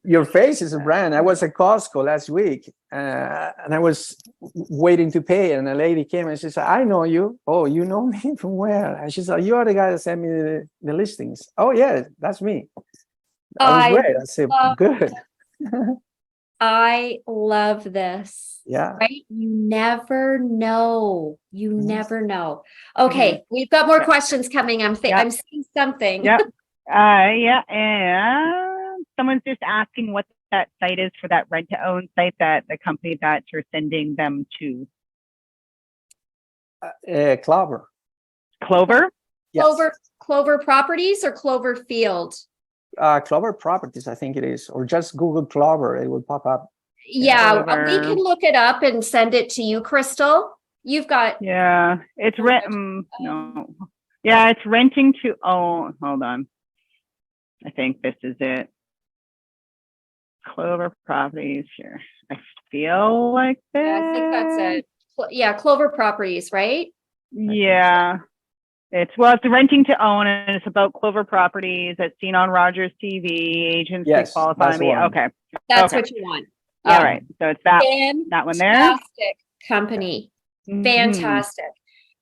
Your face is a brand. I was at Costco last week, and I was waiting to pay, and a lady came and she said, "I know you." "Oh, you know me from where?" And she said, "You are the guy that sent me the listings." "Oh yeah, that's me." That was great. I said, "Good." I love this. Yeah. Right? You never know. You never know. Okay, we've got more questions coming. I'm seeing something. And someone's just asking what that site is for that rent-to-own site, that the company that you're sending them to. Clover. Clover? Yes. Clover Properties or Clover Field? Clover Properties, I think it is, or just Google Clover, it will pop up. Yeah, we can look it up and send it to you, Crystal. You've got. It's it's renting to own. Hold on. I think this is it. Clover Properties here. I feel like this. Yeah, I think that's it. Yeah, Clover Properties, right? Yeah. It's renting to own, and it's about Clover Properties that's seen on Rogers TV. Agents qualify me. Okay. That's what you want. Yeah. All right. So it's that one there. Fantastic company. Fantastic.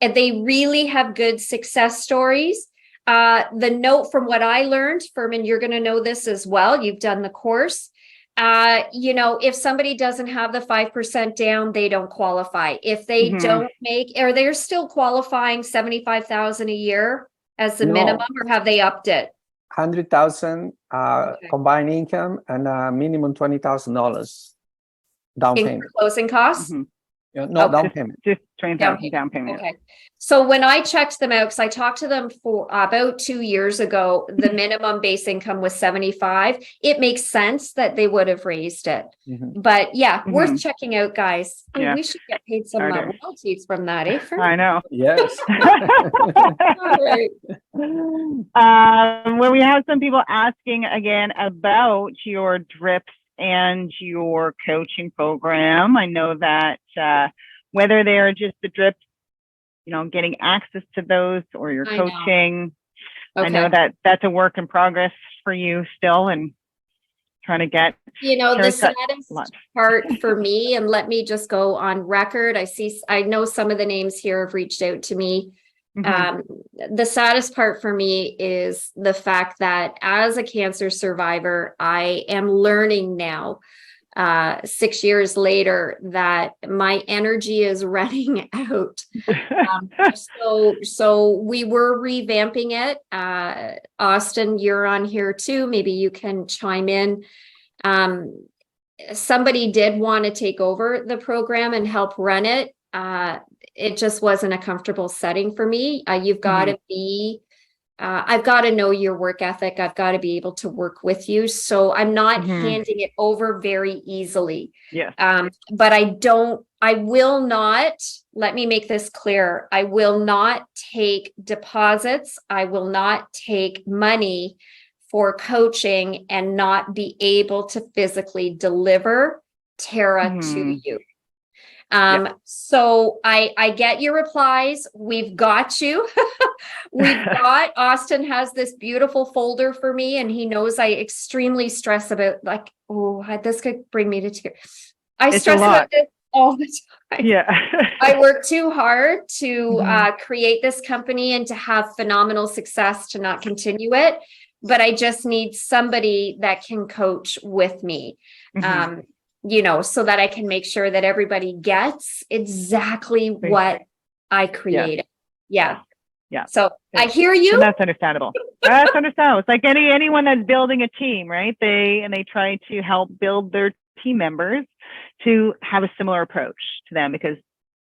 And they really have good success stories. The note from what I learned, Furman, you're going to know this as well. You've done the course. If somebody doesn't have the 5% down, they don't qualify. If they don't make, or they're still qualifying 75,000 a year as the minimum, or have they upped it? 100,000 combined income and minimum $20,000 down payment. Closing costs? Down payment. Just down payment. Okay. So when I checked them out, because I talked to them for about 2 years ago, the minimum base income was 75. It makes sense that they would have raised it. But worth checking out, guys. And we should get paid some royalties from that, eh? I know. Yes. All right. Where we have some people asking again about your drips and your coaching program. I know that whether they're just the drips, getting access to those, or your coaching, I know that that's a work in progress for you still, and trying to get the saddest part for me, and let me just go on record. I know some of the names here have reached out to me. The saddest part for me is the fact that as a cancer survivor, I am learning now, 6 years later, that my energy is running out. So we were revamping it. Austin, you're on here too. Maybe you can chime in. Somebody did want to take over the program and help run it. It just wasn't a comfortable setting for me. You've got to be, I've got to know your work ethic. I've got to be able to work with you. So I'm not handing it over very easily. Yeah. But I will not, let me make this clear. I will not take deposits. I will not take money for coaching and not be able to physically deliver Tara to you. So I get your replies. We've got you. We've got, Austin has this beautiful folder for me, and he knows I extremely stress about, like, oh, this could bring me to tears. I stress about this all the time. Yeah. I work too hard to create this company and to have phenomenal success to not continue it. But I just need somebody that can coach with me. So that I can make sure that everybody gets exactly what I created. Yeah. So I hear you. And that's understandable. That's understandable. It's like anyone that's building a team, right? They try to help build their team members to have a similar approach to them, because,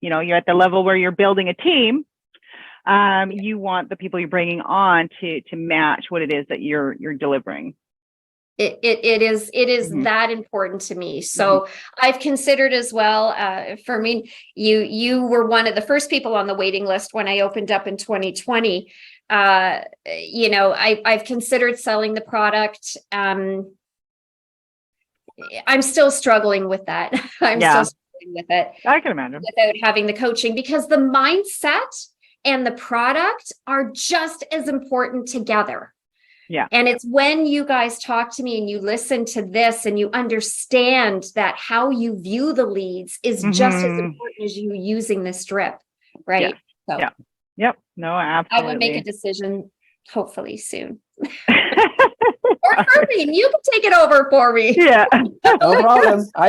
you're at the level where you're building a team. You want the people you're bringing on to match what it is that you're delivering. It is that important to me. So I've considered as well, for me, you were one of the first people on the waiting list when I opened up in 2020. I've considered selling the product. I'm still struggling with that. I'm still struggling with it. I can imagine. Without having the coaching, because the mindset and the product are just as important together. Yeah. And it's when you guys talk to me and you listen to this and you understand that how you view the leads is just as important as you using this drip, right? Yeah. So, Yep. No, absolutely. I will make a decision hopefully soon. Or Irving, you can take it over for me. Yeah. No problem. I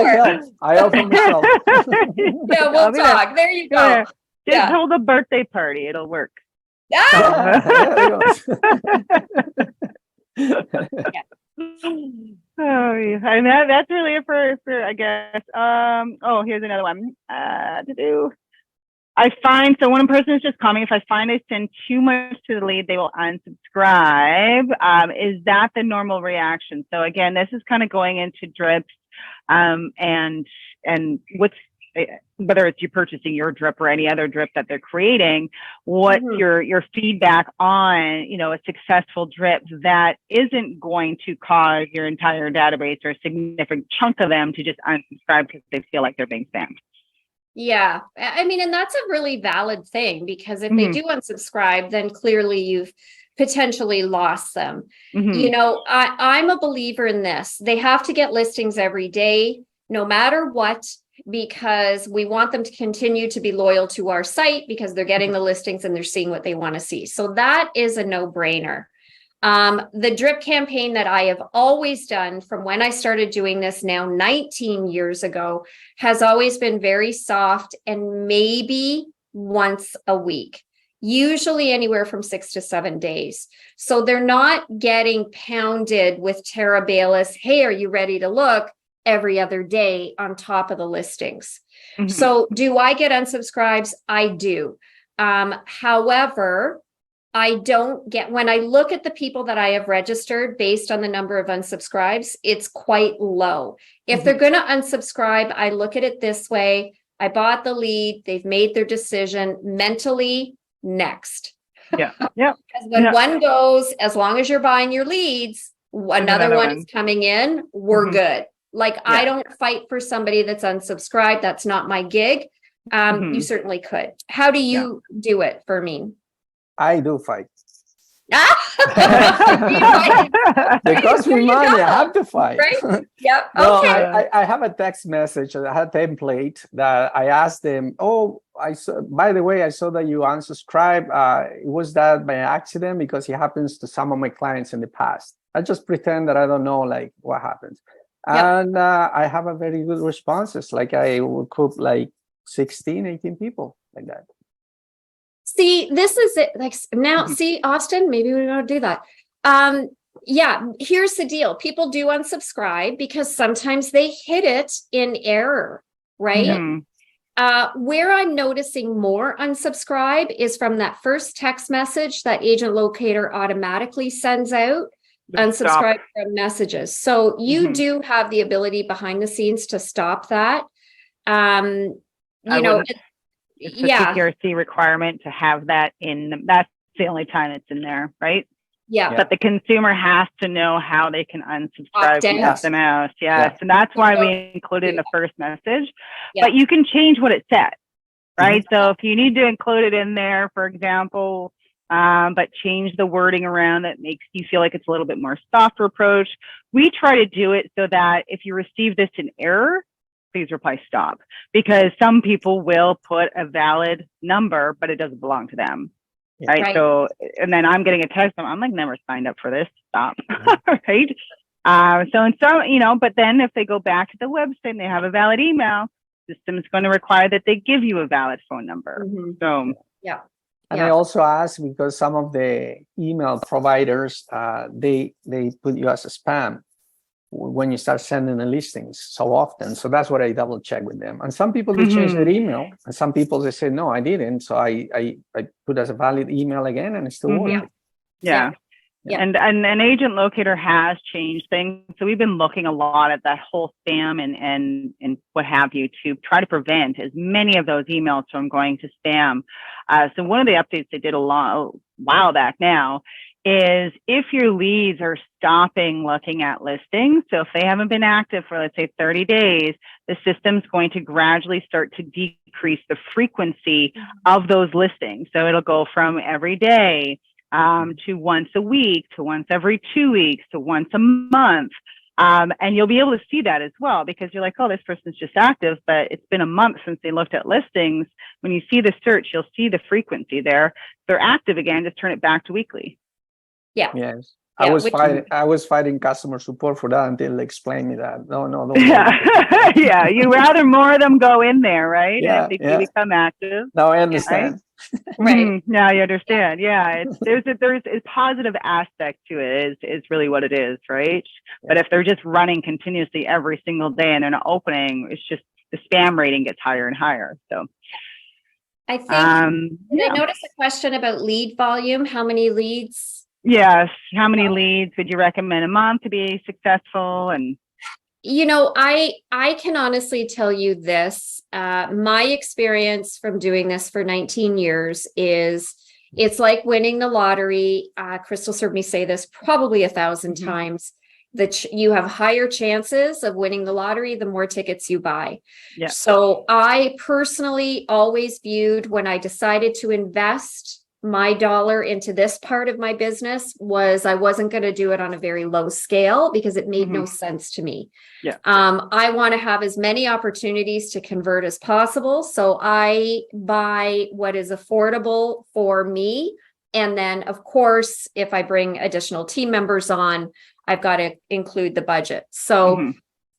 help myself. Yeah, we'll talk. There you go. Just hold a birthday party. It'll work. Oh, and that's really it for I guess. Here's another one to do. I find, so one person is just commenting, if I find I send too much to the lead, they will unsubscribe. Is that the normal reaction? So again, this is kind of going into drips, and what's, whether it's you purchasing your drip or any other drip that they're creating, what's your feedback on, a successful drip that isn't going to cause your entire database or a significant chunk of them to just unsubscribe because they feel like they're being spammed? Yeah, I mean, and that's a really valid thing, because if they do unsubscribe, then clearly you've potentially lost them. I'm a believer in this. They have to get listings every day, no matter what, because we want them to continue to be loyal to our site, because they're getting the listings and they're seeing what they want to see. So that is a no-brainer. The drip campaign that I have always done from when I started doing this now 19 years ago has always been very soft and maybe once a week, usually anywhere from 6 to 7 days. So they're not getting pounded with Tara Baylis, hey, are you ready to look, every other day on top of the listings. So do I get unsubscribes? I do. However, I don't get, when I look at the people that I have registered based on the number of unsubscribes, it's quite low. If they're going to unsubscribe, I look at it this way. I bought the lead. They've made their decision. Mentally, next. Because when one goes, as long as you're buying your leads, another one is coming in, we're good. Like, I don't fight for somebody that's unsubscribed. That's not my gig. You certainly could. How do you do it for me? I do fight. They cost me money. I have to fight. Right? Yep. No, Okay. I have a text message. I had a template that I asked them. Oh, by the way, I saw that you unsubscribed. Was that by accident? Because it happens to some of my clients in the past. I just pretend that I don't know, like, what happens. And I have a very good responses. Like, I will cook like 16, 18 people like that. See, this is it. Like, now, see, Austin, maybe we don't do that. Here's the deal. People do unsubscribe because sometimes they hit it in error, right? Where I'm noticing more unsubscribe is from that first text message that Agent Locator automatically sends out. Unsubscribe from messages. So you do have the ability behind the scenes to stop that. It's a security requirement to have that in. That's the only time it's in there, right? Yeah. But the consumer has to know how they can unsubscribe from SMS. Yes. And that's why we include it in the first message. But you can change what it says, right? So if you need to include it in there, for example, but change the wording around that makes you feel like it's a little bit more softer approach. We try to do it so that if you receive this in error, please reply stop, because some people will put a valid number, but it doesn't belong to them. Right. So, and then I'm getting a text. I'm like, never signed up for this. Stop. Right. But then if they go back to the website and they have a valid email, the system is going to require that they give you a valid phone number. So, And I also ask, because some of the email providers, they put you as a spam when you start sending the listings so often. So that's what I double check with them. And some people, they change their email, and some people, they say, no, I didn't. So I put as a valid email again, and it still works. Yeah. And an agent locator has changed things. So we've been looking a lot at that whole spam and what have you, to try to prevent as many of those emails from going to spam. So one of the updates they did a while back now is if your leads are stopping looking at listings, so if they haven't been active for, let's say, 30 days, the system's going to gradually start to decrease the frequency of those listings. So it'll go from every day to once a week, to once every 2 weeks, to once a month. And you'll be able to see that as well, because you're like, oh, this person's just active, but it's been a month since they looked at listings. When you see the search, you'll see the frequency there. If they're active again, just turn it back to weekly. Yes. I was fighting customer support for that until they explained me that. No, don't you rather more of them go in there, right? And if they become active. No, I understand. Right. Now you understand. Yeah. There's a positive aspect to it is really what it is, right? But if they're just running continuously every single day and they're not opening, it's just the spam rating gets higher and higher. So I think I noticed a question about lead volume. How many leads? Yes. How many leads would you recommend a month to be successful? And I can honestly tell you this. My experience from doing this for 19 years is it's like winning the lottery. Crystal heard me say this probably 1,000 times, that you have higher chances of winning the lottery the more tickets you buy. Yeah. So I personally always viewed, when I decided to invest my dollar into this part of my business, was I wasn't going to do it on a very low scale, because it made no sense to me. Yeah. I want to have as many opportunities to convert as possible. So I buy what is affordable for me. And then, of course, if I bring additional team members on, I've got to include the budget. So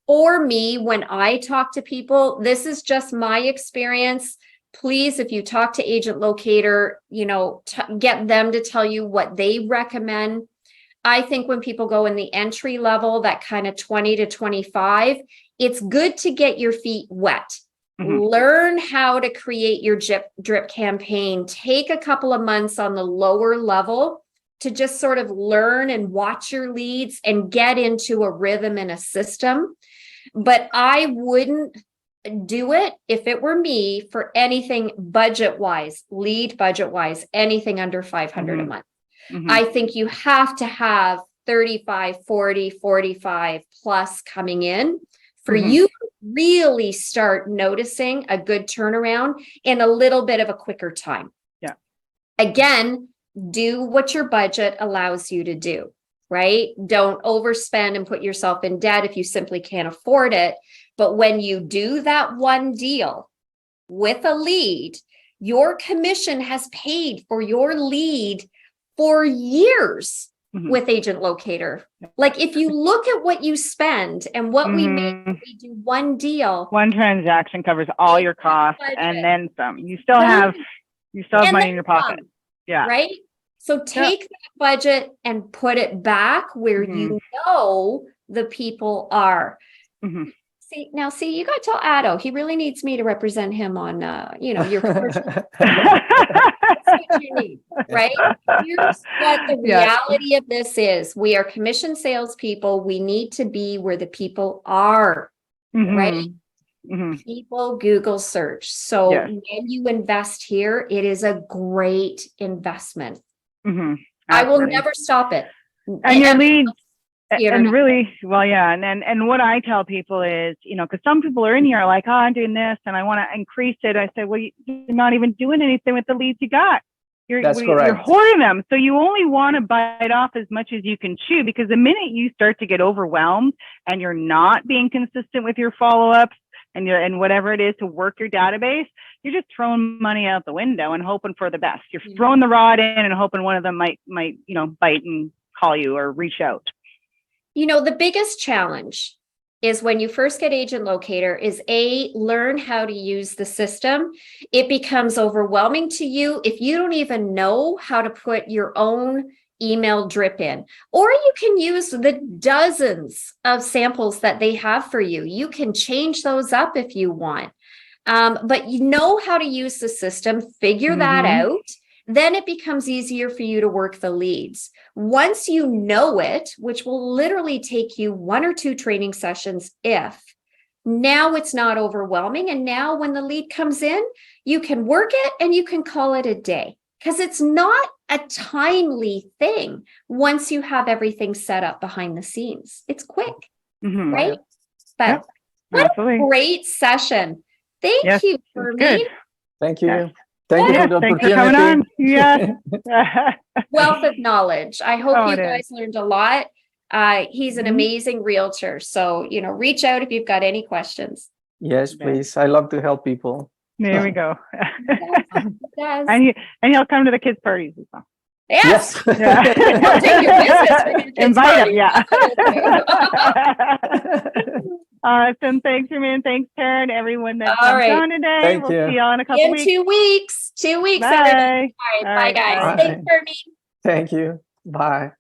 for me, when I talk to people, this is just my experience. Please, if you talk to Agent Locator, get them to tell you what they recommend. I think when people go in the entry level, that kind of 20 to 25, it's good to get your feet wet. Learn how to create your drip campaign. Take a couple of months on the lower level to just sort of learn and watch your leads and get into a rhythm and a system. But I wouldn't do it, if it were me, for anything budget-wise, lead budget-wise, anything under 500 a month. I think you have to have 35, 40, 45 plus coming in for you to really start noticing a good turnaround in a little bit of a quicker time. Yeah. Again, do what your budget allows you to do, right? Don't overspend and put yourself in debt if you simply can't afford it. But when you do that one deal with a lead, your commission has paid for your lead for years with Agent Locator. Like, if you look at what you spend and what we make, we do one deal. One transaction covers all your costs and then some. You still have money in your pocket. Yeah. Right? So take that budget and put it back where you know the people are. See, you got to tell Addo, he really needs me to represent him on, your commercial. That's what you need, right? Here's what the reality of this is. We are commission salespeople. We need to be where the people are, right? People Google search. So when you invest here, it is a great investment. I will Absolutely. never stop it. And your leads, Theater and now. really, well, yeah. And what I tell people is, because some people are in here like, oh, I'm doing this and I want to increase it. I say, well, you're not even doing anything with the leads you got. That's You're correct. hoarding them. So you only want to bite off as much as you can chew, because the minute you start to get overwhelmed and you're not being consistent with your follow-ups and whatever it is to work your database, you're just throwing money out the window and hoping for the best. You're throwing the rod in and hoping one of them might bite and call you or reach out. The biggest challenge is when you first get Agent Locator is learn how to use the system. It becomes overwhelming to you if you don't even know how to put your own email drip in, or you can use the dozens of samples that they have for you. You can change those up if you want. But you know how to use the system, figure that out. Then it becomes easier for you to work the leads. Once you know it, which will literally take you 1 or 2 training sessions, now it's not overwhelming. And now when the lead comes in, you can work it and you can call it a day, because it's not a timely thing once you have everything set up behind the scenes. It's quick, right? But what a great session. Thank you for me. Thank you. Thank you for the opportunity. For coming on. Yeah. Wealth of knowledge. I hope you guys learned a lot. He's an amazing realtor. So, reach out if you've got any questions. Yes, please. I love to help people. There we go. Yes. And he'll come to the kids' parties as well. Yes. Yeah. We'll take your business for your kids' Invite him, party. Awesome. Thanks, Ramin. Thanks, Karen. Everyone that's on today. Thank we'll you. see you all in a couple weeks. 2 weeks. 2 weeks. Bye. Everybody. All right. Bye, guys. Bye. Thanks, Fermi. Thank you. Bye.